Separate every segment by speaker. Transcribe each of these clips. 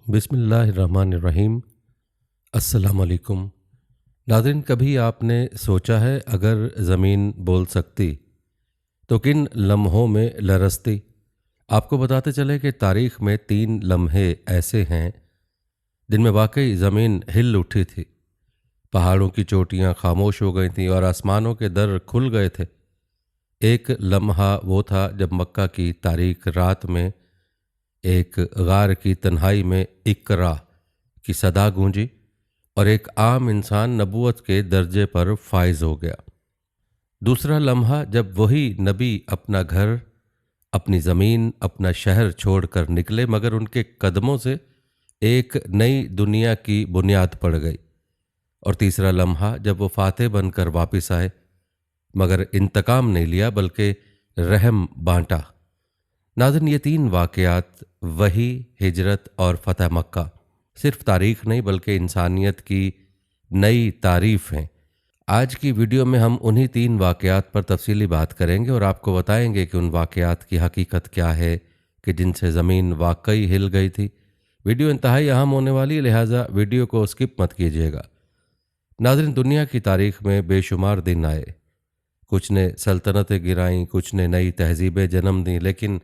Speaker 1: बिस्मिल्लाहिर्रहमानिर्रहीम। अस्सलाम वालेकुम। नाज़रीन, कभी आपने सोचा है अगर ज़मीन बोल सकती तो किन लम्हों में लरज़ती? आपको बताते चले कि तारीख़ में 3 लम्हे ऐसे हैं जिनमें वाकई ज़मीन हिल उठी थी। पहाड़ों की चोटियाँ खामोश हो गई थीं और आसमानों के दर खुल गए थे। एक लम्हा वो था जब मक्का की तारीक रात में एक गार की तन्हाई में इकरा की सदा गूंजी और एक आम इंसान नबूवत के दर्जे पर फाइज हो गया। दूसरा लम्हा जब वही नबी अपना घर, अपनी ज़मीन, अपना शहर छोड़कर निकले, मगर उनके कदमों से एक नई दुनिया की बुनियाद पड़ गई। और तीसरा लम्हा जब वो फातेह बनकर वापस आए, मगर इंतकाम नहीं लिया बल्कि रहम बांटा। नाज़रीन, ये 3 वाक़यात वही, हिजरत और फ़तह मक्का सिर्फ तारीख़ नहीं बल्कि इंसानियत की नई तारीफ़ हैं। आज की वीडियो में हम उन्हीं 3 वाक़यात पर तफसीली बात करेंगे और आपको बताएंगे कि उन वाक़यात की हकीकत क्या है कि जिनसे ज़मीन वाकई हिल गई थी। वीडियो इंतहाई अहम होने वाली है, लिहाजा वीडियो को स्किप मत कीजिएगा। नाज़रीन, दुनिया की तारीख़ में बेशुमार दिन आए। कुछ ने सल्तनतें गिराईं, कुछ ने नई तहजीबें जन्म दी, लेकिन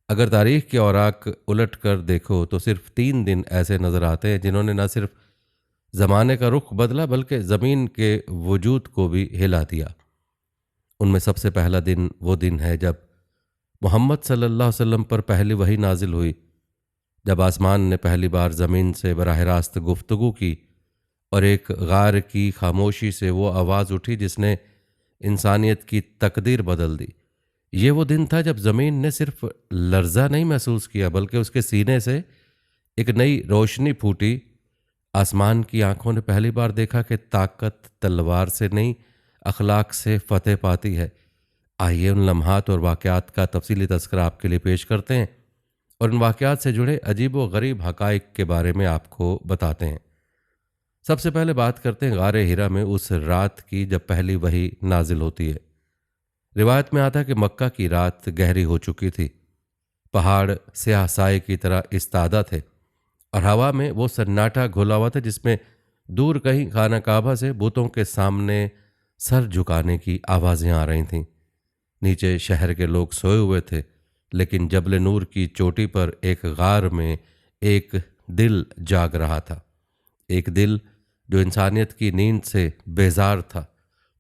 Speaker 1: अगर तारीख़ के औराक उलट कर देखो तो सिर्फ 3 दिन ऐसे नज़र आते हैं जिन्होंने न सिर्फ ज़माने का रुख बदला बल्कि ज़मीन के वजूद को भी हिला दिया। उनमें सबसे पहला दिन वो दिन है जब मोहम्मद सल्लल्लाहु अलैहि वसल्लम पर पहली वही नाजिल हुई, जब आसमान ने पहली बार ज़मीन से बराह रास्त गुफ्तगू की और एक गार की खामोशी से वो आवाज़ उठी जिसने इंसानियत की तकदीर बदल दी। ये वो दिन था जब ज़मीन ने सिर्फ लर्जा नहीं महसूस किया बल्कि उसके सीने से एक नई रोशनी फूटी। आसमान की आंखों ने पहली बार देखा कि ताकत तलवार से नहीं, अखलाक से फतेह पाती है। आइए उन लम्हात और वाक़यात का तफसीली तज़किरा आपके लिए पेश करते हैं और उन वाक़यात से जुड़े अजीब व गरीब हक़ाइक़ के बारे में आपको बताते हैं। सबसे पहले बात करते हैं गारे हिरा में उस रात की जब पहली वही नाजिल होती है। रिवायत में आता है कि मक्का की रात गहरी हो चुकी थी। पहाड़ स्याह साए की तरह इस्तादा थे और हवा में वो सन्नाटा घुला हुआ था जिसमें दूर कहीं खाना काबा से बुतों के सामने सर झुकाने की आवाज़ें आ रही थीं। नीचे शहर के लोग सोए हुए थे, लेकिन जबल नूर की चोटी पर एक गार में एक दिल जाग रहा था। एक दिल जो इंसानियत की नींद से बेजार था।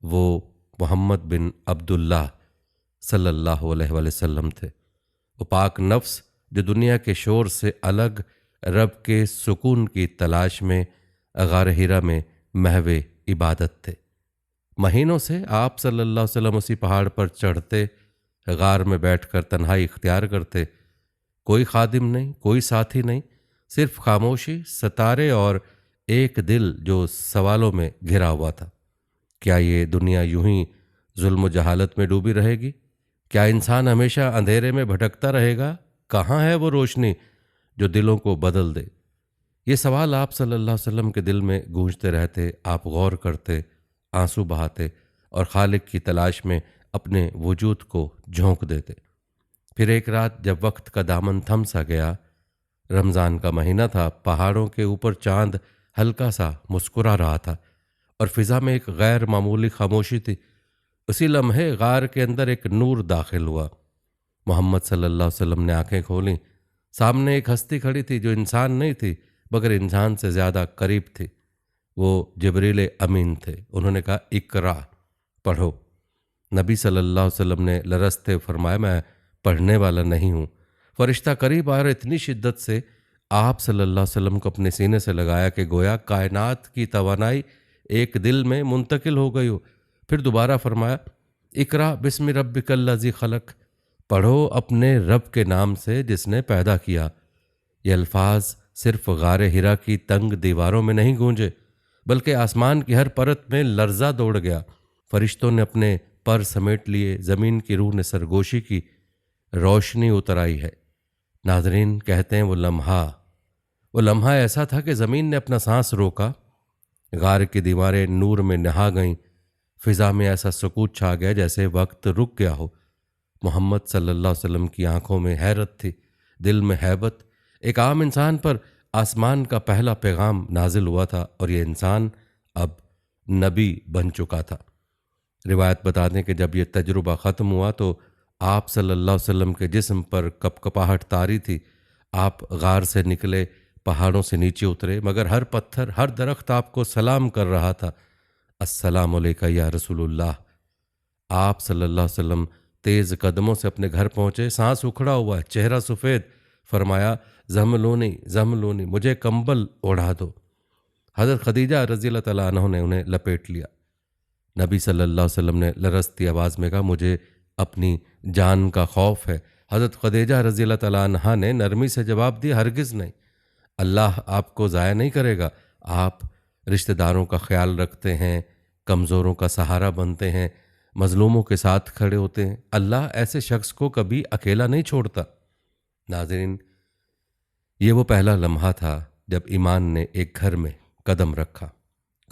Speaker 1: वो मोहम्मद बिन अब्दुल्लाह सल्लल्लाहु अलैहि वसल्लम थे। वो पाक नफ्स जो दुनिया के शोर से अलग रब के सुकून की तलाश में गार हिरा में महवे इबादत थे। महीनों से आप सल्लल्लाहु अलैहि वसल्लम उसी पहाड़ पर चढ़ते, गार में बैठकर तन्हाई इख्तियार करते। कोई खादिम नहीं, कोई साथी नहीं, सिर्फ खामोशी, सितारे और एक दिल जो सवालों में घिरा हुआ था। क्या ये दुनिया यूं ही जुल्म जहालत में डूबी रहेगी? क्या इंसान हमेशा अंधेरे में भटकता रहेगा? कहाँ है वो रोशनी जो दिलों को बदल दे? ये सवाल आप सल्लल्लाहु अलैहि वसल्लम के दिल में गूंजते रहते। आप गौर करते, आंसू बहाते और खालिक की तलाश में अपने वजूद को झोंक देते। फिर एक रात जब वक्त का दामन थम सा गया, रमज़ान का महीना था, पहाड़ों के ऊपर चांद हल्का सा मुस्कुरा रहा था और फिजा में एक गैर मामूली खामोशी थी। उसी लम्हे गार के अंदर एक नूर दाखिल हुआ। मोहम्मद सल्लल्लाहु अलैहि वसल्लम ने आंखें खोलीं। सामने एक हस्ती खड़ी थी जो इंसान नहीं थी मगर इंसान से ज़्यादा करीब थी। वो जिब्रील अमीन थे। उन्होंने कहा, इकरा, पढ़ो। नबी सल्लल्लाहु अलैहि वसल्लम ने लरजते फरमाया, मैं पढ़ने वाला नहीं हूँ। फरिश्ता करीब आया और इतनी शिद्दत से आप सल्लल्लाहु अलैहि वसल्लम को अपने सीने से लगाया कि गोया कायनात की तवानाई एक दिल में मुंतकिल हो गई हो। फिर दोबारा फरमाया, इकरा बिस्मि रब्बिकल्लज़ी खलक, पढ़ो अपने रब के नाम से जिसने पैदा किया। ये अल्फाज सिर्फ गारे हिरा की तंग दीवारों में नहीं गूंजे बल्कि आसमान की हर परत में लर्जा दौड़ गया। फरिश्तों ने अपने पर समेट लिए, ज़मीन की रूह ने सरगोशी की, रोशनी उतर आई है। नाजरीन, कहते हैं वो लम्हा ऐसा था कि ज़मीन ने अपना सांस रोका। गार की दीवारें नूर में नहा गईं। फिजा में ऐसा सुकूत छा गया जैसे वक्त रुक गया हो। मोहम्मद सल्लल्लाहु अलैहि वसल्लम की आंखों में हैरत थी, दिल में हैबत। एक आम इंसान पर आसमान का पहला पैगाम नाजिल हुआ था और ये इंसान अब नबी बन चुका था। रिवायत बता दें कि जब ये तजुर्बा ख़त्म हुआ तो आप सल्लल्लाहु अलैहि वसल्लम के जिस्म पर कपकपाहट तारी थी। आप गार से निकले, पहाड़ों से नीचे उतरे, मगर हर पत्थर, हर दरख्त आपको सलाम कर रहा था, अस्सलाम अलैका या रसूलुल्लाह। आप सल्लल्लाहु अलैहि वसल्लम तेज़ कदमों से अपने घर पहुँचे, सांस उखड़ा हुआ है, चेहरा सफ़ेद। फरमाया, ज़मलूनी, मुझे कंबल ओढ़ा दो। हज़रत खदीजा रज़ी अल्लाह तआला अन्हा ने उन्हें लपेट लिया। नबी सल्लल्लाहु अलैहि वसल्लम ने लरजती आवाज़ में कहा, मुझे अपनी जान का खौफ है। हज़रत खदीजा रज़ी अल्लाह तआला अन्हा ने नरमी से जवाब दिया, हरगिज़ नहीं, अल्लाह आपको ज़ाया नहीं करेगा। आप रिश्तेदारों का ख्याल रखते हैं, कमज़ोरों का सहारा बनते हैं, मज़लूमों के साथ खड़े होते हैं। अल्लाह ऐसे शख्स को कभी अकेला नहीं छोड़ता। नाज़रीन, ये वो पहला लम्हा था जब ईमान ने एक घर में कदम रखा।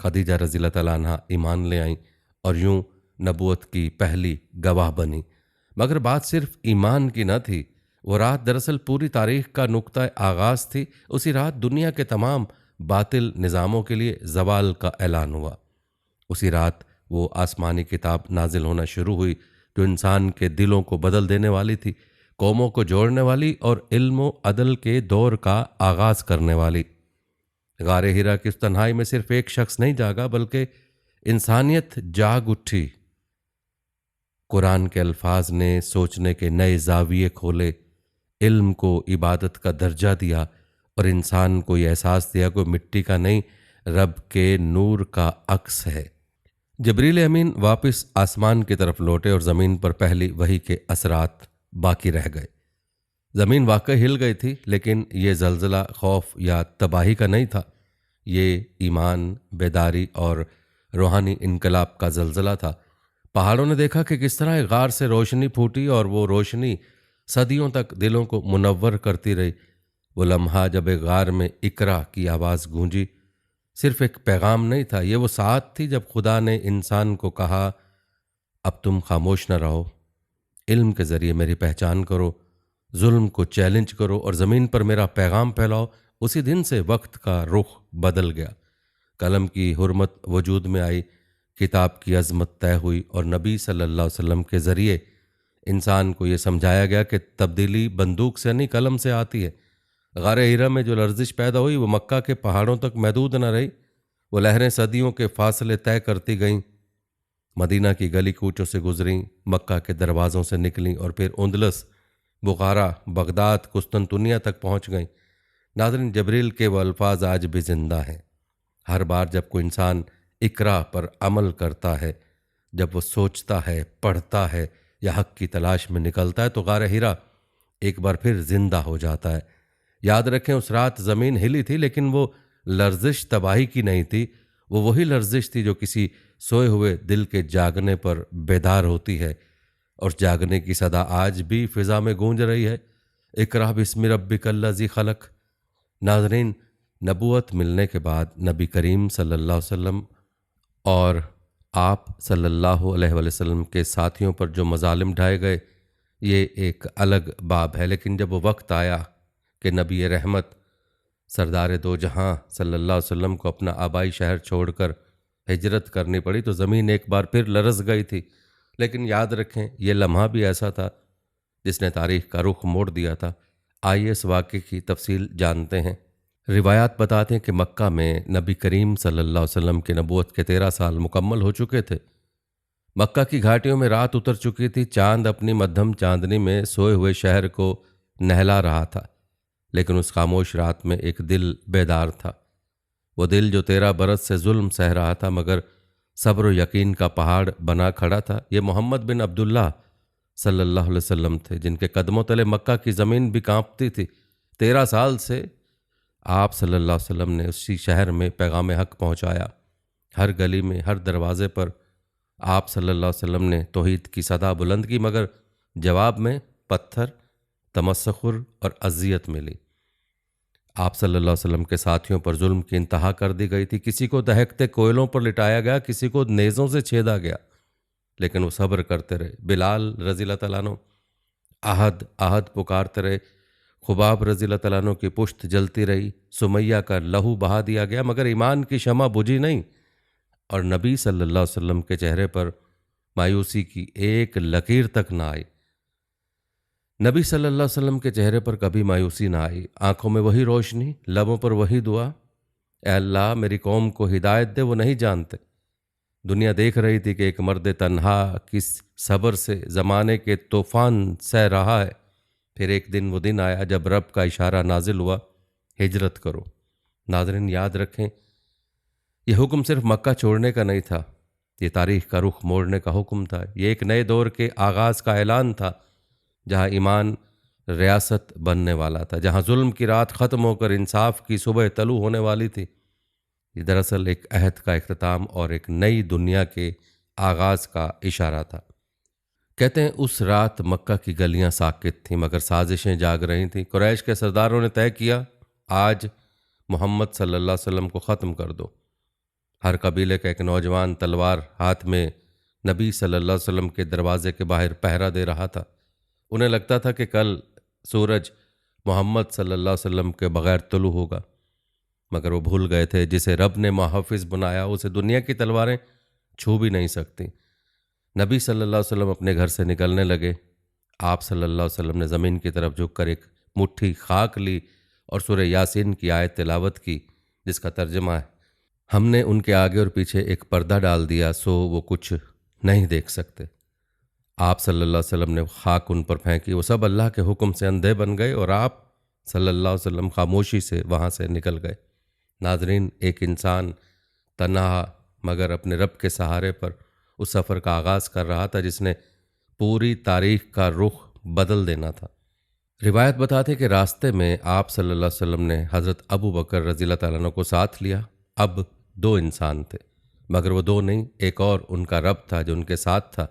Speaker 1: खदीजा रज़ी अल्लाह तआला अन्हा ईमान ले आईं और यूं नबूवत की पहली गवाह बनी। मगर बात सिर्फ ईमान की न थी, वो रात दरअसल पूरी तारीख का नुक्ता आगाज़ थी। उसी रात दुनिया के तमाम बातिल निज़ामों के लिए ज़वाल का ऐलान हुआ। उसी रात वो आसमानी किताब नाजिल होना शुरू हुई जो इंसान के दिलों को बदल देने वाली थी, कौमों को जोड़ने वाली और इल्म व अदल के दौर का आगाज़ करने वाली। गारे हिरा की उस तन्हाई में सिर्फ एक शख्स नहीं जागा, बल्कि इंसानियत जाग उठी। कुरान के अल्फाज ने सोचने के नए जाविये खोले, इल्म को इबादत का दर्जा दिया और इंसान को यह एहसास दिया कि मिट्टी का नहीं, रब के नूर का अक्स है। जबरील अमीन वापस आसमान की तरफ लौटे और ज़मीन पर पहली वही के असरात बाकी रह गए। ज़मीन वाकई हिल गई थी, लेकिन ये जल्ज़ला खौफ या तबाही का नहीं था। ये ईमान, बेदारी और रूहानी इनकलाब का जल्ज़ला था। पहाड़ों ने देखा कि किस तरह एक गार से रोशनी फूटी और वो रोशनी सदियों तक दिलों को मुनव्वर करती रही। वो लम्हा जब एक गार में इकरा की आवाज़ गूंजी, सिर्फ एक पैगाम नहीं था, ये वो साथ थी जब खुदा ने इंसान को कहा, अब तुम खामोश न रहो, इल्म के ज़रिए मेरी पहचान करो, जुल्म को चैलेंज करो और ज़मीन पर मेरा पैगाम फैलाओ। उसी दिन से वक्त का रुख बदल गया। कलम की हुर्मत वजूद में आई, किताब की अज़मत तय हुई और नबी सल्लल्लाहु अलैहि वसल्लम के ज़रिए इंसान को ये समझाया गया कि तब्दीली बंदूक से नहीं, कलम से आती है। गारे हिरा में जो लर्जिश पैदा हुई वो मक्का के पहाड़ों तक महदूद न रही। वो लहरें सदियों के फासले तय करती गईं, मदीना की गली कूचों से गुजरीं, मक्का के दरवाज़ों से निकलीं और फिर उंदलस, बुखारा, बगदाद, कुस्तुनतुनिया तक पहुँच गईं। नाज़रीन, जबरील के वो अल्फाज आज भी ज़िंदा हैं। हर बार जब कोई इंसान इकरा पर अमल करता है, जब वो सोचता है, पढ़ता है या हक की तलाश में निकलता है, तो गारे हिरा एक बार फिर जिंदा हो जाता है। याद रखें, उस रात ज़मीन हिली थी, लेकिन वो लर्जिश तबाही की नहीं थी। वो वही लर्जिश थी जो किसी सोए हुए दिल के जागने पर बेदार होती है, और जागने की सदा आज भी फिज़ा में गूंज रही है, इकरा बिस्मि रब्बिकल्लज़ी खलक। नाज़रीन, नबूवत मिलने के बाद नबी करीम सल्लल्लाहु अलैहि वसल्लम और आप सल्लल्लाहु अलैहि वसल्लम के साथियों पर जो मजालिम ढाए गए, ये एक अलग बाब है। लेकिन जब वो वक्त आया कि नबी रहमत सरदार दो जहां सल्लल्लाहु अलैहि वसल्लम को अपना आबाई शहर छोड़कर हिजरत करनी पड़ी, तो ज़मीन एक बार फिर लरस गई थी। लेकिन याद रखें, ये लम्हा भी ऐसा था जिसने तारीख़ का रुख मोड़ दिया था। आइए इस वाक़े की तफसील जानते हैं। रिवायात बताते हैं कि मक्का में नबी करीम सल्लल्लाहु अलैहि वसल्लम के नबूवत के 13 साल मुकम्मल हो चुके थे। मक्का की घाटियों में रात उतर चुकी थी। चांद अपनी मध्यम चांदनी में सोए हुए शहर को नहला रहा था, लेकिन उस खामोश रात में एक दिल बेदार था। वो दिल जो 13 बरस से जुल्म सह रहा था, मगर सब्र व यकीन का पहाड़ बना खड़ा था। ये मोहम्मद बिन अब्दुल्लाह सल्लल्लाहु अलैहि वसल्लम थे, जिनके कदमों तले मक्का की ज़मीन भी कांपती थी। 13 साल से आप सल्लल्लाहु अलैहि वसल्लम ने उसी शहर में पैगाम हक पहुँचाया। हर गली में, हर दरवाज़े पर आप सल्लल्लाहु अलैहि वसल्लम ने तौहीद की सदा बुलंद की, मगर जवाब में पत्थर, तमस्खुर और अजियत मिली। आप सल्लल्लाहु अलैहि वसल्लम के साथियों पर जुल्म की इंतहा कर दी गई थी। किसी को दहकते कोयलों पर लिटाया गया, किसी को नेज़ों से छेदा गया, लेकिन वो सब्र करते रहे। बिलाल रज़ी अल्लाह तआला अन्हु आहद आहद पुकारते रहे। खुबाब रज़ी अल्लाह तआला अन्हु की पुश्त जलती रही, सुमैया का लहू बहा दिया गया, मगर ईमान की शमा बुझी नहीं और नबी सल्लल्लाहु अलैहि वसल्लम के चेहरे पर मायूसी की एक लकीर तक ना आई। नबी सल्लल्लाहु अलैहि वसल्लम के चेहरे पर कभी मायूसी ना आई, आंखों में वही रोशनी, लबों पर वही दुआ, ए अल्लाह मेरी कौम को हिदायत दे, वो नहीं जानते। दुनिया देख रही थी कि एक मर्द तन्हा किस सब्र से ज़माने के तूफ़ान सह रहा है। फिर एक दिन वो दिन आया जब रब का इशारा नाजिल हुआ, हिजरत करो। नाज़रीन याद रखें, यह हुक्म सिर्फ मक्का छोड़ने का नहीं था, ये तारीख़ का रुख मोड़ने का हुक्म था। ये एक नए दौर के आगाज़ का ऐलान था, जहाँ ईमान रियासत बनने वाला था, जहाँ जुल्म की रात ख़त्म होकर इंसाफ की सुबह तलू होने वाली थी। ये दरअसल एक अहद का इख्तिताम और एक नई दुनिया के आगाज़ का इशारा था। कहते हैं उस रात मक्का की गलियां साकित थीं, मगर साजिशें जाग रही थीं। कुरैश के सरदारों ने तय किया, आज मोहम्मद सल्लल्लाहु अलैहि वसल्लम को ख़त्म कर दो। हर कबीले का एक नौजवान तलवार हाथ में नबी सल्लल्लाहु अलैहि वसल्लम के दरवाजे के बाहर पहरा दे रहा था। उन्हें लगता था कि कल सूरज मोहम्मद सल्लल्लाहु अलैहि वसल्लम के बगैर तुलू होगा, मगर वो भूल गए थे जिसे रब ने मुहाफिज बनाया उसे दुनिया की तलवारें छू भी नहीं सकती। नबी सल्लल्लाहु अलैहि वसल्लम अपने घर से निकलने लगे। आप सल्लल्लाहु अलैहि वसल्लम ने ज़मीन की तरफ झुककर एक मुट्ठी खाक ली और सूरह यासीन की आयत तिलावत की, जिसका तर्जमा है, हमने उनके आगे और पीछे एक पर्दा डाल दिया सो वो कुछ नहीं देख सकते। आप सल्लल्लाहु अलैहि वसल्लम ने खाक उन पर फेंकी, वो सब अल्लाह के हुक्म से अंधे बन गए और आप सल्लल्लाहु अलैहि वसल्लम खामोशी से वहाँ से निकल गए। नाजरीन, एक इंसान तन्हा मगर अपने रब के सहारे पर उस सफ़र का आगाज़ कर रहा था जिसने पूरी तारीख़ का रुख बदल देना था। रिवायत बताते कि रास्ते में आप सल्लल्लाहु अलैहि वसल्लम ने हज़रत अबू बकर रज़ी अल्लाह तआला अन्हु को साथ लिया। अब दो इंसान थे, मगर वो दो नहीं, एक और उनका रब था जो उनके साथ था।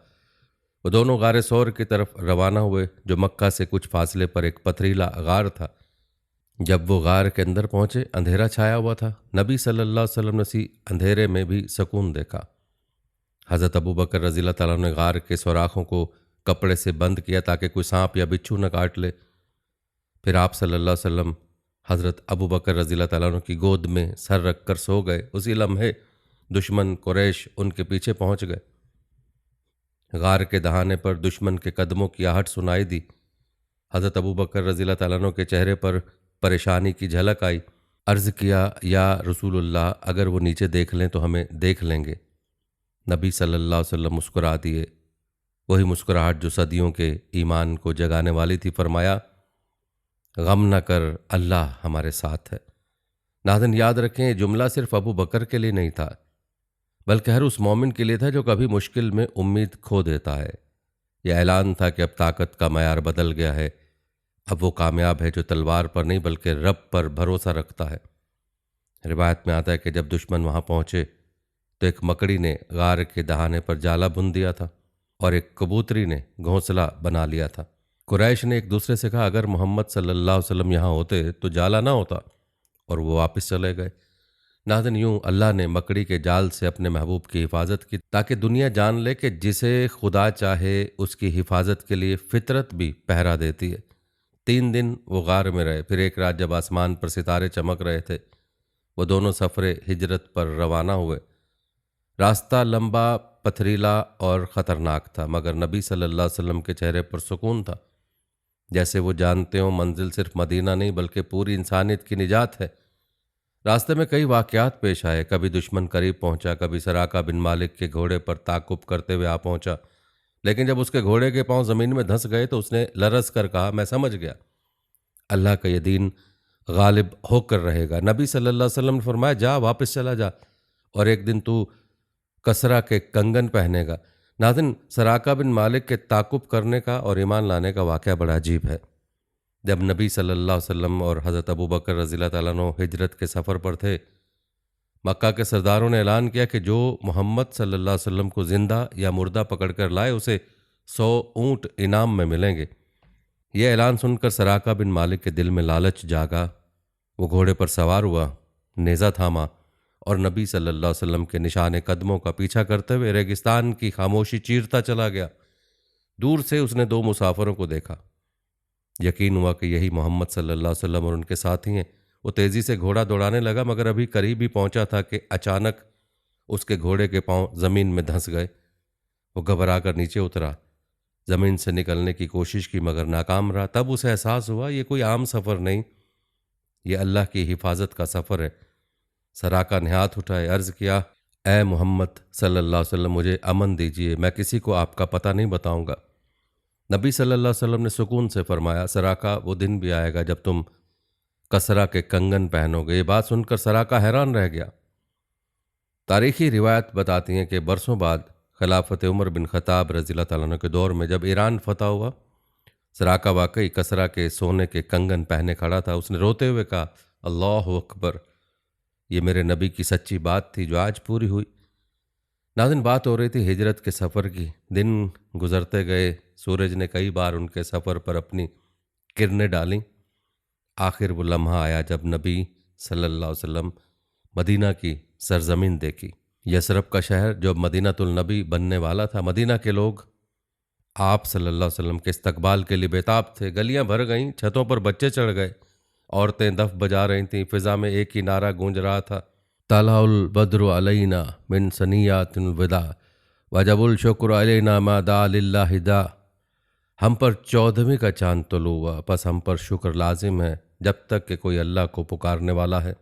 Speaker 1: वो दोनों गारे सौर की तरफ रवाना हुए, जो मक्का से कुछ फासले पर एक पथरीला गार था। जब वो गार के अंदर पहुंचे, अंधेरा छाया हुआ था। नबी सल्लल्लाहु अलैहि वसल्लम ने उसी अंधेरे में भी सुकून देखा। हज़रत अबू बकर रज़ी अल्लाह तआला ने गार के सुराखों को कपड़े से बंद किया ताकि कोई सांप या बिच्छू न काट ले। फिर आप सल्लल्लाहु अलैहि वसल्लम हज़रत अबू बकर रज़ी अल्लाह तआला की गोद में सर रख कर सो गए। उसी लम्हे दुश्मन कुरैश उनके पीछे पहुंच गए। गार के दहाने पर दुश्मन के कदमों की आहट सुनाई दी। हज़रत अबू बकर रज़ी अल्लाह तआला अन्हु के चेहरे पर परेशानी की झलक आई। अर्ज़ किया, या रसूलुल्लाह, अगर वो नीचे देख लें तो हमें देख लेंगे। नबी सल्लल्लाहु अलैहि वसल्लम मुस्कुरा दिए, वही मुस्कुराहट जो सदियों के ईमान को जगाने वाली थी। फरमाया, गम न कर, अल्लाह हमारे साथ है। नाज़रीन याद रखें, ये जुमला सिर्फ अबू बकर के लिए नहीं था, बल्कि हर उस मोमिन के लिए था जो कभी मुश्किल में उम्मीद खो देता है। यह ऐलान था कि अब ताकत का मयार बदल गया है। अब वो कामयाब है जो तलवार पर नहीं बल्कि रब पर भरोसा रखता है। रिवायत में आता है कि जब दुश्मन वहाँ पहुँचे तो एक मकड़ी ने गार के दहाने पर जाला बुन दिया था और एक कबूतरी ने घोंसला बना लिया था। कुरैश ने एक दूसरे से कहा, अगर मोहम्मद सल्लल्लाहु अलैहि वसल्लम यहाँ होते तो जाला ना होता, और वो वापस चले गए। नाज़रीन, यूँ अल्लाह ने मकड़ी के जाल से अपने महबूब की हिफाजत की ताकि दुनिया जान ले कि जिसे खुदा चाहे उसकी हिफाजत के लिए फितरत भी पहरा देती है। 3 दिन वो गार में रहे। फिर एक रात जब आसमान पर सितारे चमक रहे थे, वो दोनों सफ़रे हिजरत पर रवाना हुए। रास्ता लंबा, पथरीला और ख़तरनाक था, मगर नबी सल्लल्लाहु अलैहि वसल्लम के चेहरे पर सुकून था, जैसे वो जानते हो मंजिल सिर्फ मदीना नहीं बल्कि पूरी इंसानियत की निजात है। रास्ते में कई वाक़यात पेश आए। कभी दुश्मन करीब पहुंचा, कभी सराका बिन मालिक के घोड़े पर ताकुब करते हुए आ पहुंचा, लेकिन जब उसके घोड़े के पांव ज़मीन में धंस गए तो उसने लरस कर कहा, मैं समझ गया, अल्लाह का ये दीन गालिब होकर रहेगा। नबी सल्लल्लाहु अलैहि वसल्लम ने फरमाया, जा वापस चला जा और एक दिन तू कसरा के कंगन पहनेगा। नाज़रीन, सराका बिन मालिक के ताकुब करने का और ईमान लाने का वाक़या बड़ा अजीब है। जब नबी सल्लल्लाहु अलैहि वसल्लम और हज़रत अबू बकर रज़ी अल्लाह अन्हु हिजरत के सफ़र पर थे, मक्का के सरदारों ने ऐलान किया कि जो मोहम्मद सल्लल्लाहु अलैहि वसल्लम को ज़िंदा या मुर्दा पकड़कर लाए उसे 100 ऊँट इनाम में मिलेंगे। यह ऐलान सुनकर सराका बिन मालिक के दिल में लालच जागा। वो घोड़े पर सवार हुआ, नेज़ा थामा और नबी सल्लल्लाहु अलैहि वसल्लम के निशान कदमों का पीछा करते हुए रेगिस्तान की खामोशी चीरता चला गया। दूर से उसने 2 मुसाफिरों को देखा। यकीन हुआ कि यही मोहम्मद सल्लल्लाहु अलैहि वसल्लम और उनके साथी हैं। वो तेज़ी से घोड़ा दौड़ाने लगा, मगर अभी करीब ही पहुंचा था कि अचानक उसके घोड़े के पांव ज़मीन में धंस गए। वो घबरा कर नीचे उतरा, ज़मीन से निकलने की कोशिश की मगर नाकाम रहा। तब उसे एहसास हुआ ये कोई आम सफ़र नहीं, ये अल्लाह की हिफाजत का सफ़र है। सराका ने हाथ उठाए, अर्ज़ किया, ए मोहम्मद सल्लल्लाहु अलैहि वसल्लम, मुझे अमन दीजिए, मैं किसी को आपका पता नहीं बताऊंगा। नबी सल्लल्लाहु अलैहि वसल्लम ने सुकून से फरमाया, सराका, वो दिन भी आएगा जब तुम कसरा के कंगन पहनोगे। ये बात सुनकर सराका हैरान रह गया। तारीखी रिवायत बताती हैं कि बरसों बाद खिलाफत उमर बिन खताब रज़ियल्लाहु ताला अन्हु के दौर में जब ईरान फतह हुआ, सराका वाकई कसरा के सोने के कंगन पहने खड़ा था। उसने रोते हुए कहा, अल्लाह अकबर, ये मेरे नबी की सच्ची बात थी जो आज पूरी हुई। नाज़रीन, बात हो रही थी हिजरत के सफ़र की। दिन गुजरते गए, सूरज ने कई बार उनके सफ़र पर अपनी किरणें डालीं। आखिर वो लम्हा आया जब नबी सल्लल्लाहु अलैहि वसल्लम मदीना की सरजमीन देखी। यसरब का शहर जो मदीनातुल नबी बनने वाला था। मदीना के लोग आप सल्लल्लाहु अलैहि वसल्लम के इस्तकबाल के लिए बेताब थे। गलियां भर गईं, छतों पर बच्चे चढ़ गए, औरतें दफ बजा रही थीं। फिजा में एक ही नारा गूंज रहा था, तालाउल बद्रु अलैना मिन सनियातिल विदा वजबुल शुक्र अलैना मा दा लिल्लाहि दा। हम पर 14वीं का चांद तुलू हुआ, बस हम पर शुक्र लाजिम है जब तक कि कोई अल्लाह को पुकारने वाला है।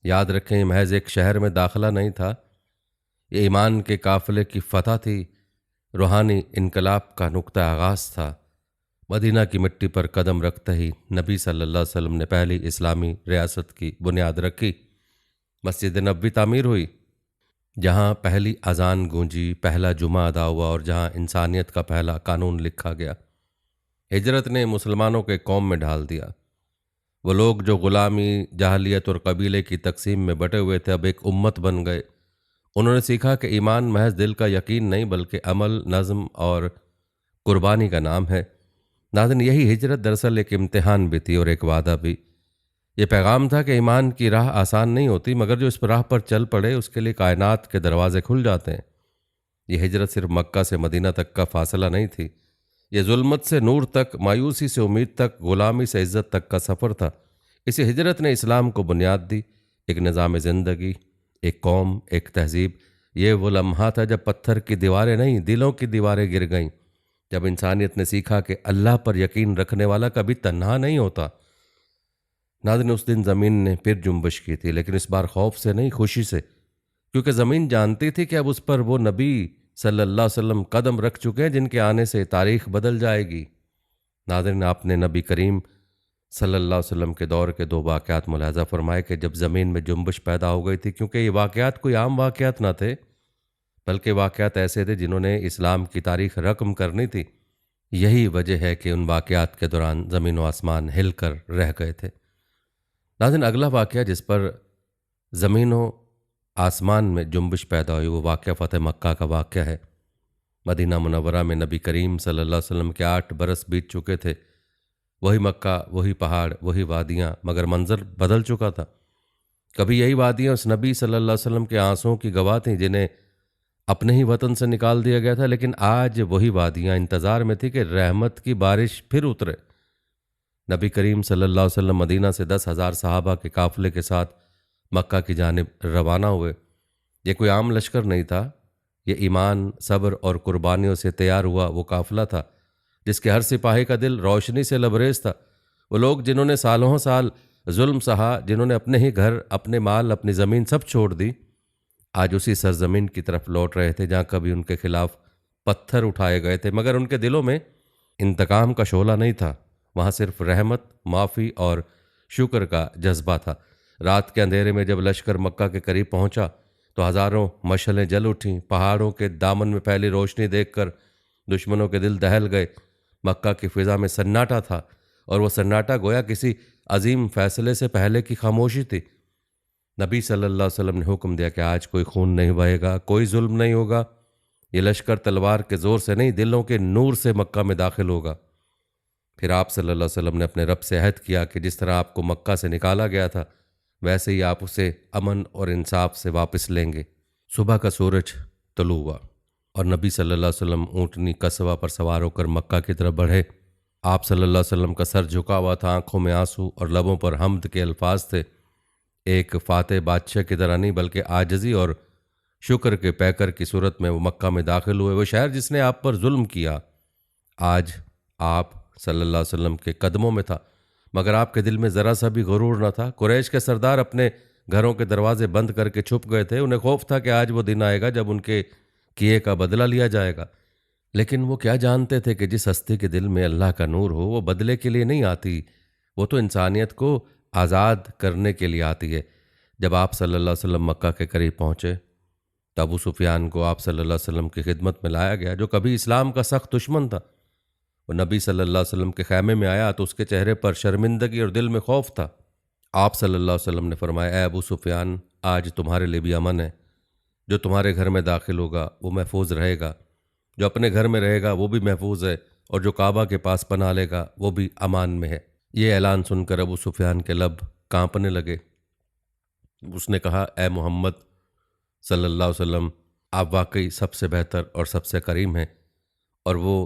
Speaker 1: याद रखें, ये महज एक शहर में दाखिला नहीं था, ये ईमान के काफिले की फतह थी, रूहानी इनकलाब का नुक्ता आगाज़ था। मदीना की मिट्टी पर कदम रखते ही नबी सल्लल्लाहु अलैहि वसल्लम ने पहली इस्लामी रियासत की बुनियाद रखी। मस्जिद नबवी तामीर हुई, जहाँ पहली अजान गूंजी, पहला जुमा अदा हुआ और जहाँ इंसानियत का पहला कानून लिखा गया। हिजरत ने मुसलमानों के कौम में ढाल दिया। वो लोग जो गुलामी, जाहलियत और कबीले की तकसीम में बटे हुए थे, अब एक उम्मत बन गए। उन्होंने सीखा कि ईमान महज दिल का यकीन नहीं बल्कि अमल, नज़्म और कुर्बानी का नाम है। नाज़रीन, यही हिजरत दरअसल एक इम्तिहान भी थी और एक वादा भी। ये पैगाम था कि ईमान की राह आसान नहीं होती, मगर जो इस राह पर चल पड़े उसके लिए कायनात के दरवाजे खुल जाते हैं। ये हिजरत सिर्फ मक्का से मदीना तक का फासला नहीं थी, ये जुल्मत से नूर तक, मायूसी से उम्मीद तक, गुलामी से इज्जत तक का सफ़र था। इसी हिजरत ने इस्लाम को बुनियाद दी, एक निज़ाम ज़िंदगी, एक कौम, एक तहजीब। ये वो लम्हा था जब पत्थर की दीवारें नहीं, दिलों की दीवारें गिर गईं, जब इंसानियत ने सीखा कि अल्लाह पर यकीन रखने वाला कभी तन्हा नहीं होता। नाज़रीन, उस दिन ज़मीन ने फिर जुम्बश की थी, लेकिन इस बार खौफ से नहीं, खुशी से, क्योंकि ज़मीन जानती थी कि अब उस पर वो नबी सल्लल्लाहु अलैहि वसल्लम कदम रख चुके हैं जिनके आने से तारीख बदल जाएगी। नाज़रीन, आपने नबी करीम सल्लल्लाहु अलैहि वसल्लम के दौर के दो वाक़यात मुलाहज़ा फरमाए कि जब ज़मीन में जुम्बश पैदा हो गई थी, क्योंकि ये वाक़यात कोई आम वाक़यात ना थे, बल्कि वाक़यात ऐसे थे जिन्होंने इस्लाम की तारीख रकम करनी थी। यही वजह है कि उन वाक़यात के दौरान ज़मीन व आसमान हिल कर रह गए थे। नाज़रीन, अगला वाक़या जिस पर ज़मीन व आसमान में जुम्बिश पैदा हुई वो वाक़या फ़तेह मक्का का वाक़या है। मदीना मुनव्वरा में नबी करीम सल्लल्लाहु अलैहि वसल्लम के 8 बरस बीत चुके थे। वही मक्का, वही पहाड़, वही वादियाँ, मगर मंजर बदल चुका था। कभी यही वादियाँ उस नबी सल्लल्लाहु अलैहि वसल्लम के आंसुओं की गवाह थीं जिन्हें अपने ही वतन से निकाल दिया गया था, लेकिन आज वही वादियाँ इंतज़ार में थी कि रहमत की बारिश फिर उतरे। नबी करीम सल्लल्लाहु अलैहि वसल्लम मदीना से 10,000 सहाबा के काफ़िले के साथ मक्का की जानिब रवाना हुए। ये कोई आम लश्कर नहीं था, ये ईमान, सब्र और कुर्बानियों से तैयार हुआ वो काफ़िला था जिसके हर सिपाही का दिल रोशनी से लबरेज था। वो लोग जिन्होंने सालों साल जुल्म सहा, जिन्होंने अपने ही घर, अपने माल, अपनी ज़मीन सब छोड़ दी, आज उसी सरजमीन की तरफ लौट रहे थे जहाँ कभी उनके खिलाफ पत्थर उठाए गए थे, मगर उनके दिलों में इंतकाम का शोला नहीं था। वहाँ सिर्फ रहमत, माफ़ी और शुक्र का जज्बा था। रात के अंधेरे में जब लश्कर मक्का के करीब पहुंचा तो हज़ारों मशलें जल उठीं। पहाड़ों के दामन में फैली रोशनी देखकर दुश्मनों के दिल दहल गए। मक्का की फ़िज़ा में सन्नाटा था और वह सन्नाटा गोया किसी अजीम फैसले से पहले की खामोशी थी। नबी सल्लल्लाहु अलैहि वसल्लम ने हुक्म दिया कि आज कोई खून नहीं बहेगा, कोई जुल्म नहीं होगा। ये लश्कर तलवार के ज़ोर से नहीं, दिलों के नूर से मक्का में दाखिल होगा। फिर आप सल्लल्लाहु अलैहि वसल्लम ने अपने रब से अहद किया कि जिस तरह आपको मक्का से निकाला गया था वैसे ही आप उसे अमन और इंसाफ से वापस लेंगे। सुबह का सूरज तुलू हुआ और नबी सल्लल्लाहु अलैहि वसल्लम ऊँटनी कस्बा पर सवार होकर मक्का की तरफ बढ़े। आप सल्लल्लाहु अलैहि वसल्लम का सर झुका हुआ था, आंखों में आंसू और लबों पर हम्द के अल्फाज थे। एक फातेह बादशाह की तरह नहीं, बल्कि आजिज़ी और शुक्र के पैकर की सूरत में वो मक्का में दाखिल हुए। वो शहर जिसने आप पर जुल्म किया आज आप सल्लल्लाहु अलैहि वसल्लम के कदमों में था, मगर आपके दिल में ज़रा सा भी गुरूर न था। कुरैश के सरदार अपने घरों के दरवाजे बंद करके छुप गए थे। उन्हें खौफ था कि आज वो दिन आएगा जब उनके किए का बदला लिया जाएगा। लेकिन वो क्या जानते थे कि जिस हस्ती के दिल में अल्लाह का नूर हो वो बदले के लिए नहीं आती, वो तो इंसानियत को आज़ाद करने के लिए आती है। जब आप सल्लल्लाहु अलैहि वसल्लम मक्का के करीब पहुँचे तो अबू सुफियान को आप सल्लल्लाहु अलैहि वसल्लम की खिदमत में लाया गया, जो कभी इस्लाम का सख्त दुश्मन था। वो नबी सल्लल्लाहु अलैहि वसल्लम के खैमे में आया तो उसके चेहरे पर शर्मिंदगी और दिल में खौफ था। आप सल्लल्लाहु अलैहि वसल्लम ने फरमाया, ए अबू सुफियान, आज तुम्हारे लिए भी अमन है। जो तुम्हारे घर में दाखिल होगा वो महफूज रहेगा, जो अपने घर में रहेगा वो भी महफूज है, और जो काबा के पास पना लेगा वो भी अमान में है। ये ऐलान सुनकर अबू सुफियान के लब कांपने लगे। उसने कहा, ए मोहम्मद सल्लल्लाहु अलैहि वसल्लम, आप वाकई सबसे बेहतर और सबसे करीम हैं। और वो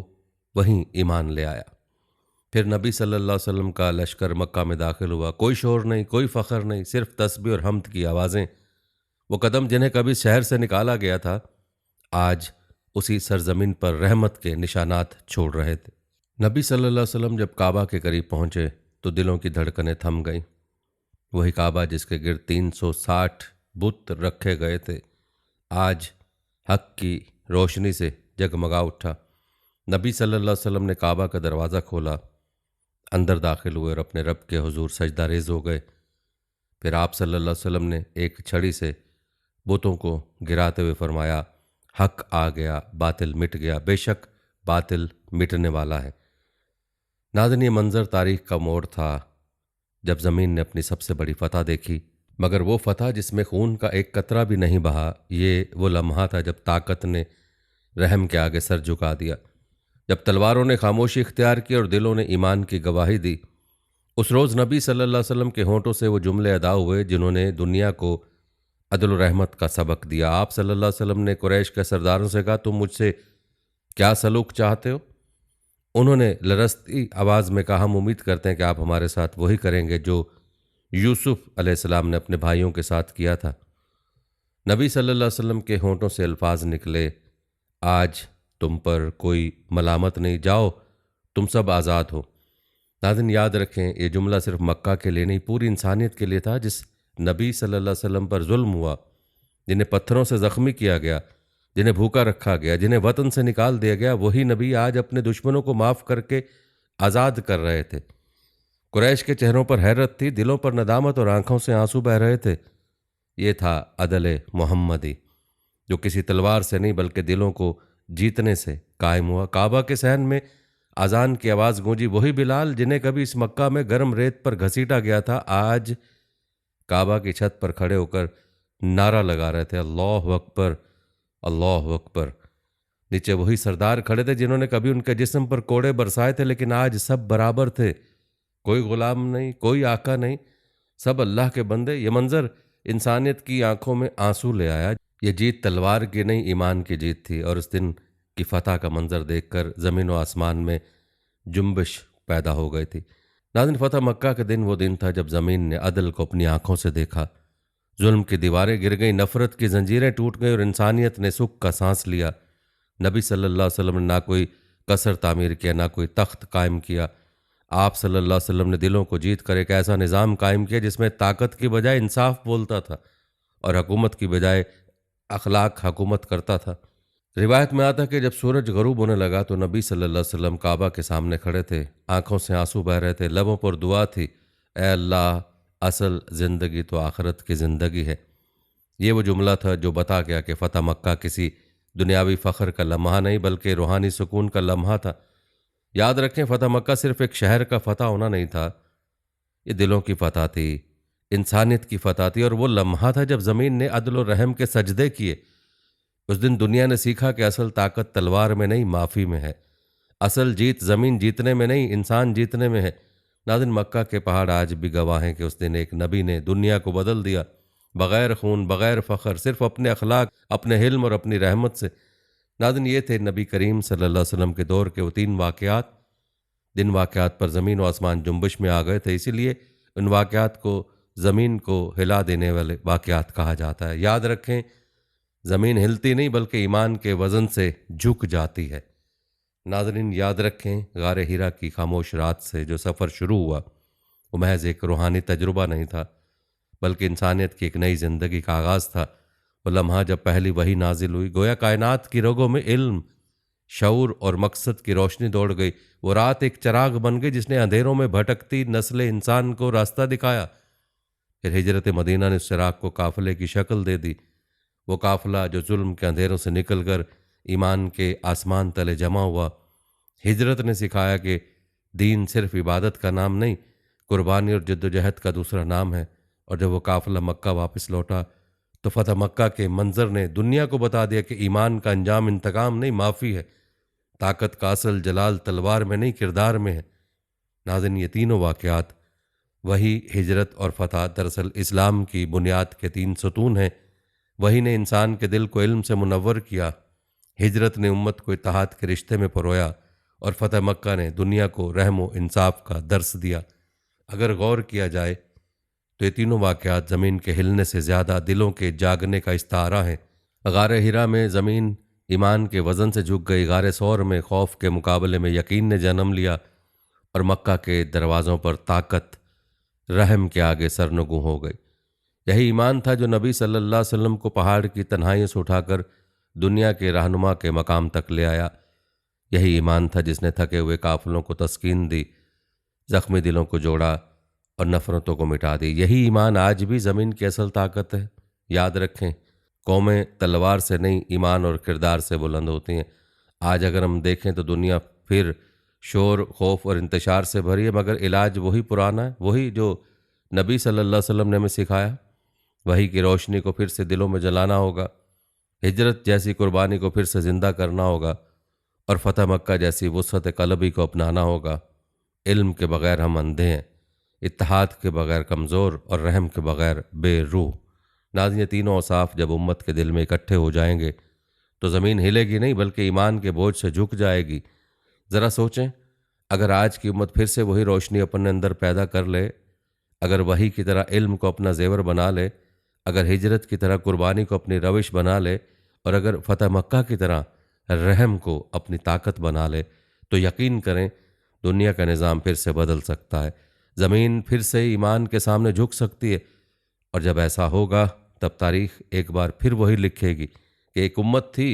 Speaker 1: वहीं ईमान ले आया। फिर नबी सल्लल्लाहु अलैहि वसल्लम का लश्कर मक्का में दाखिल हुआ। कोई शोर नहीं, कोई फ़ख्र नहीं, सिर्फ तस्बीह और हम्द की आवाज़ें। वो कदम जिन्हें कभी शहर से निकाला गया था आज उसी सरजमीन पर रहमत के निशानात छोड़ रहे थे। नबी सल्लल्लाहु अलैहि वसल्लम जब काबा के करीब पहुँचे तो दिलों की धड़कनें थम गईं। वही काबा जिसके गिर्द 360 बुत रखे गए थे आज हक की रोशनी से जगमगा उठा। नबी सल्लल्लाहु अलैहि वसल्लम ने काबा का दरवाज़ा खोला, अंदर दाखिल हुए और अपने रब के हुजूर सजदा रेज़ हो गए। फिर आप सल्लल्लाहु अलैहि वसल्लम ने एक छड़ी से बुतों को गिराते हुए फरमाया, हक आ गया, बातिल मिट गया, बेशक बातिल मिटने वाला है। नाज़रीन, ये मंज़र तारीख़ का मोड़ था जब ज़मीन ने अपनी सबसे बड़ी फ़तह देखी, मगर वो फ़तह जिसमें खून का एक कतरा भी नहीं बहा। ये वो लम्हा था जब ताकत ने रहम के आगे सर झुका दिया, जब तलवारों ने खामोशी इख्तियार की और दिलों ने ईमान की गवाही दी। उस रोज़ नबी सल्लल्लाहु अलैहि वसल्लम के होंठों से वो जुमले अदा हुए जिन्होंने दुनिया को अदल और रहमत का सबक दिया। आप सल्लल्लाहु अलैहि वसल्लम ने कुरैश के सरदारों से कहा, तुम मुझसे क्या सलूक चाहते हो? उन्होंने लरसती आवाज़ में कहा, हम उम्मीद करते हैं कि आप हमारे साथ वही करेंगे जो यूसुफ अलैहिस्सलाम ने अपने भाइयों के साथ किया था। नबी सल्लल्लाहु अलैहि वसल्लम के होंठों से अल्फाज निकले, आज तुम पर कोई मलामत नहीं, जाओ तुम सब आज़ाद हो। नाज़रीन, याद रखें, ये जुमला सिर्फ मक्का के लिए नहीं, पूरी इंसानियत के लिए था। जिस नबी सल्लल्लाहु अलैहि वसल्लम पर जुल्म हुआ, जिन्हें पत्थरों से ज़ख्मी किया गया, जिन्हें भूखा रखा गया, जिन्हें वतन से निकाल दिया गया, वही नबी आज अपने दुश्मनों को माफ़ करके आज़ाद कर रहे थे। कुरैश के चेहरों पर हैरत थी, दिलों पर नदामत और आंखों से आंसू बह रहे थे। ये था अदल मोहम्मदी, जो किसी तलवार से नहीं बल्कि दिलों को जीतने से कायम हुआ। काबा के सहन में अजान की आवाज़ गूंजी। वही बिलाल जिन्हें कभी इस मक्का में गर्म रेत पर घसीटा गया था, आज काबा की छत पर खड़े होकर नारा लगा रहे थे, अल्लाह अकबर, अल्लाह अकबर। नीचे वही सरदार खड़े थे जिन्होंने कभी उनके जिस्म पर कोड़े बरसाए थे, लेकिन आज सब बराबर थे। कोई गुलाम नहीं, कोई आका नहीं, सब अल्लाह के बंदे। ये मंजर इंसानियत की आंखों में आंसू ले आया। ये जीत तलवार की नहीं, ईमान की जीत थी। और उस दिन की फतह का मंजर देखकर ज़मीन व आसमान में जुम्बिश पैदा हो गई थी। नाज़रीन, फतह मक्का के दिन वो दिन था जब ज़मीन ने अदल को अपनी आंखों से देखा। जुल्म की दीवारें गिर गईं, नफ़रत की जंजीरें टूट गईं और इंसानियत ने सुख का सांस लिया। नबी सल्लल्लाहु अलैहि वसल्लम ने ना कोई कसर तामीर किया, ना कोई तख्त कायम किया। आप सल्लल्लाहु अलैहि वसल्लम ने दिलों को जीत कर एक ऐसा निज़ाम कायम किया जिसमें ताकत की बजाय इंसाफ बोलता था और हुकूमत की बजाय अखलाक हुकूमत करता था। रिवायत में आता कि जब सूरज गरूब होने लगा तो नबी सल्लल्लाहु अलैहि वसल्लम काबा के सामने खड़े थे, आंखों से आंसू बह रहे थे, लबों पर दुआ थी, ए अल्लाह, असल ज़िंदगी तो आखिरत की ज़िंदगी है। ये वो जुमला था जो बता गया कि फ़तह मक्का किसी दुनियावी फ़ख्र का लम्हा नहीं बल्कि रूहानी सुकून का लम्हा था। याद रखें, फ़तह मक्का सिर्फ एक शहर का फ़तह होना नहीं था, ये दिलों की फ़तह थी, इंसानियत की फ़तह थी। और वो लम्हा था जब ज़मीन ने अदल और रहम के सजदे किए। उस दिन दुनिया ने सीखा कि असल ताकत तलवार में नहीं, माफ़ी में है। असल जीत ज़मीन जीतने में नहीं, इंसान जीतने में है। नाज़रीन, मक्का के पहाड़ आज भी गवाह हैं कि उस दिन एक नबी ने दुनिया को बदल दिया, बग़ैर खून, बग़ैर फ़ख्र, सिर्फ अपने अखलाक, अपने हिल्म और अपनी रहमत से। नाज़रीन, ये थे नबी करीम सल्लल्लाहु अलैहि वसल्लम के दौर के वो 3 वाक़यात जिन वाक़यात पर ज़मीन व आसमान जुम्बिश में आ गए थे, इसीलिए उन वाक़यात को ज़मीन को हिला देने वाले वाक़यात कहा जाता है। याद रखें, ज़मीन हिलती नहीं बल्कि ईमान के वज़न से झुक जाती है। नाज़रीन, याद रखें, गारे हिरा की खामोश रात से जो सफ़र शुरू हुआ वो महज एक रूहानी तजुर्बा नहीं था, बल्कि इंसानियत की एक नई ज़िंदगी का आगाज़ था। वो लम्हा जब पहली वही नाजिल हुई, गोया कायनात की रगों में इल्म, शऊर और मकसद की रोशनी दौड़ गई। वो रात एक चिराग बन गई जिसने अंधेरों में भटकती नस्ल इंसान को रास्ता दिखाया। फिर हिजरत मदीना ने उस चिराग को काफ़िले की शक्ल दे दी। वो काफ़िला जो जुल्म के अंधेरों से निकलकर ईमान के आसमान तले जमा हुआ। हिजरत ने सिखाया कि दीन सिर्फ इबादत का नाम नहीं, कुर्बानी और जद्दोजहद का दूसरा नाम है। और जब वो काफ़िला मक्का वापस लौटा तो फतह मक्का के मंजर ने दुनिया को बता दिया कि ईमान का अंजाम इंतकाम नहीं, माफ़ी है। ताकत का असल जलाल तलवार में नहीं, किरदार में है। नाज़रीन, ये तीनों वाक़यात, वही, हिजरत और फतह, दरअसल इस्लाम की बुनियाद के तीन सतून हैं। वही ने इंसान के दिल को इल्म से मुनव्वर किया, हिजरत ने उम्मत को इत्तेहाद के रिश्ते में परोया और फतह मक्का ने दुनिया को रहम व इंसाफ का दर्स दिया। अगर गौर किया जाए तो ये तीनों वाक़यात ज़मीन के हिलने से ज़्यादा दिलों के जागने का इस्तारा है। गारे हिरा में ज़मीन ईमान के वज़न से झुक गई, गारे सौर में खौफ के मुकाबले में यकीन ने जन्म लिया और मक्का के दरवाज़ों पर ताकत रहम के आगे सरनगू हो गई। यही ईमान था जो नबी सल्लल्लाहु अलैहि वसल्लम को पहाड़ की तन्हाइयों से उठाकर दुनिया के रहनुमा के मकाम तक ले आया। यही ईमान था जिसने थके हुए काफिलों को तस्कीन दी, ज़ख्मी दिलों को जोड़ा और नफ़रतों को मिटा दी। यही ईमान आज भी ज़मीन की असल ताकत है। याद रखें, कौमें तलवार से नहीं, ईमान और किरदार से बुलंद होती हैं। आज अगर हम देखें तो दुनिया फिर शोर, खौफ और इंतशार से भरी है, मगर इलाज वही पुराना है, वही जो नबी सल्लल्लाहु अलैहि वसल्लम ने हमें सिखाया। वही की रोशनी को फिर से दिलों में जलाना होगा, हिजरत जैसी कुर्बानी को फिर से ज़िंदा करना होगा और फतह मक्का जैसी वुसअत क़ल्बी को अपनाना होगा। इल्म के बग़ैर हम अंधे हैं, इत्तेहाद के बग़ैर कमज़ोर और रहम के बग़ैर बेरूह। नाज़रीन, ये तीनों औसाफ जब उम्मत के दिल में इकट्ठे हो जाएंगे तो ज़मीन हिलेगी नहीं बल्कि ईमान के बोझ से झुक जाएगी। ज़रा सोचें, अगर आज की उम्मत फिर से वही रोशनी अपने अंदर पैदा कर ले, अगर वही की तरह इल्म को अपना जेवर बना ले, अगर हिजरत की तरह कुर्बानी को अपनी रविश बना ले और अगर फतह मक्का की तरह रहम को अपनी ताकत बना ले, तो यकीन करें दुनिया का निज़ाम फिर से बदल सकता है। ज़मीन फिर से ईमान के सामने झुक सकती है और जब ऐसा होगा तब तारीख़ एक बार फिर वही लिखेगी कि एक उम्मत थी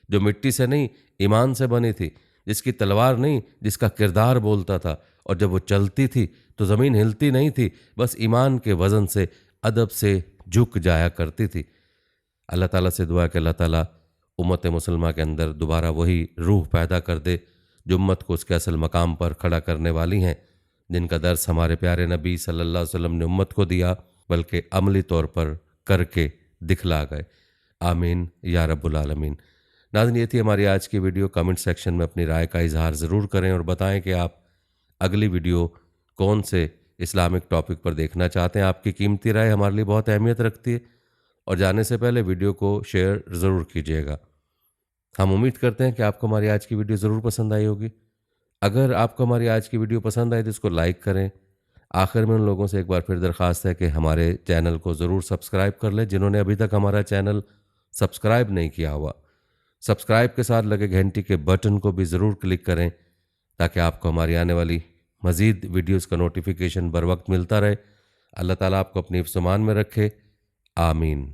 Speaker 1: जो मिट्टी से नहीं, ईमान से बनी थी, जिसकी तलवार नहीं, जिसका किरदार बोलता था। और जब वो चलती थी तो ज़मीन हिलती नहीं थी, बस ईमान के वज़न से, अदब से झुक जाया करती थी। अल्लाह ताला से दुआ कि अल्लाह ताला उम्मत मुसलमा के अंदर दोबारा वही रूह पैदा कर दे जो उम्मत को उसके असल मकाम पर खड़ा करने वाली हैं, जिनका दर्स हमारे प्यारे नबी सल्लल्लाहु अलैहि वसल्लम ने उम्मत को दिया, बल्कि अमली तौर पर करके दिखला गए। आमीन या रब्बुल आलमीन। नाज़रीन, ये थी हमारी आज की वीडियो। कमेंट सेक्शन में अपनी राय का इजहार ज़रूर करें और बताएं कि आप अगली वीडियो कौन से इस्लामिक टॉपिक पर देखना चाहते हैं। आपकी कीमती राय हमारे लिए बहुत अहमियत रखती है और जाने से पहले वीडियो को शेयर ज़रूर कीजिएगा। हम उम्मीद करते हैं कि आपको हमारी आज की वीडियो ज़रूर पसंद आई होगी। अगर आपको हमारी आज की वीडियो पसंद आई तो इसको लाइक करें। आखिर में उन लोगों से एक बार फिर दरख्वास्त है कि हमारे चैनल को ज़रूर सब्सक्राइब कर लें जिन्होंने अभी तक हमारा चैनल सब्सक्राइब नहीं किया हुआ। सब्सक्राइब के साथ लगे घंटी के बटन को भी ज़रूर क्लिक करें ताकि आपको हमारी आने वाली मज़ीद वीडियोज़ का नोटिफिकेशन बर वक्त मिलता रहे। अल्लाह ताला आपको अपनी फ़मान में रखे। आमीन।